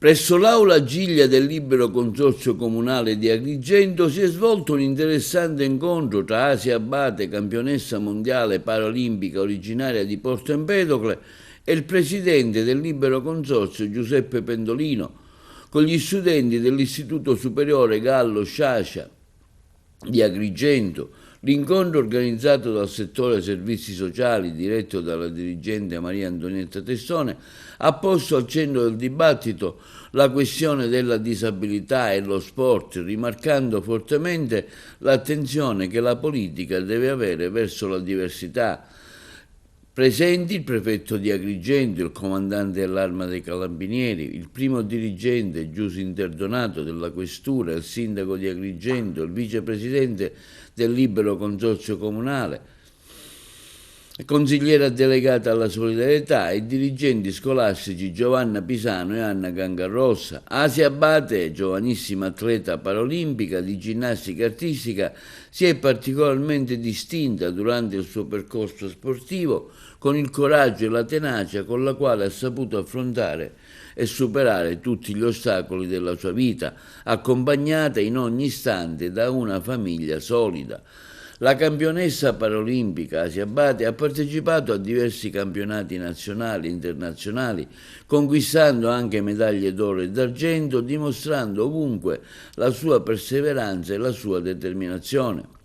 Presso l'aula Giglia del Libero Consorzio Comunale di Agrigento si è svolto un interessante incontro tra Asia Abate, campionessa mondiale paralimpica originaria di Porto Empedocle, e il presidente del Libero Consorzio Giuseppe Pendolino, con gli studenti dell'Istituto Superiore Gallo Sciascia di Agrigento. L'incontro, organizzato dal settore servizi sociali diretto dalla dirigente Maria Antonietta Testone, ha posto al centro del dibattito la questione della disabilità e lo sport, rimarcando fortemente l'attenzione che la politica deve avere verso la diversità. Presenti il prefetto di Agrigento, il comandante dell'Arma dei Carabinieri, il primo dirigente gius interdonato della questura, il sindaco di Agrigento, il vicepresidente del Libero Consorzio Comunale, consigliera delegata alla solidarietà e dirigenti scolastici Giovanna Pisano e Anna Gangarrossa. Asia Abate, giovanissima atleta paralimpica di ginnastica artistica, si è particolarmente distinta durante il suo percorso sportivo con il coraggio e la tenacia con la quale ha saputo affrontare e superare tutti gli ostacoli della sua vita, accompagnata in ogni istante da una famiglia solida. La campionessa paralimpica Asia Abate ha partecipato a diversi campionati nazionali e internazionali, conquistando anche medaglie d'oro e d'argento, dimostrando ovunque la sua perseveranza e la sua determinazione.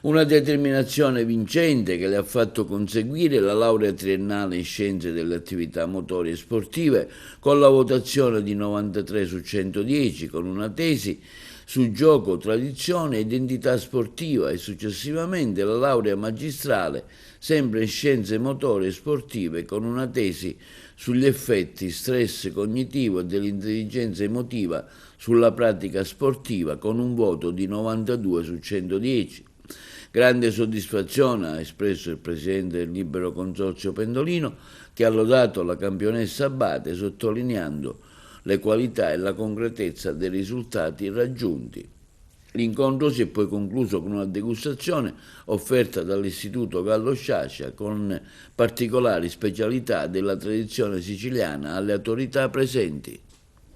Una determinazione vincente che le ha fatto conseguire la laurea triennale in scienze delle attività motorie e sportive con la votazione di 93 su 110, con una tesi su gioco, tradizione e identità sportiva, e successivamente la laurea magistrale sempre in scienze motorie e sportive con una tesi sugli effetti stress cognitivo e dell'intelligenza emotiva sulla pratica sportiva con un voto di 92 su 110. Grande soddisfazione ha espresso il presidente del Libero Consorzio Pendolino, che ha lodato la campionessa Abate sottolineando le qualità e la concretezza dei risultati raggiunti. L'incontro si è poi concluso con una degustazione offerta dall'Istituto Gallo Sciascia con particolari specialità della tradizione siciliana alle autorità presenti.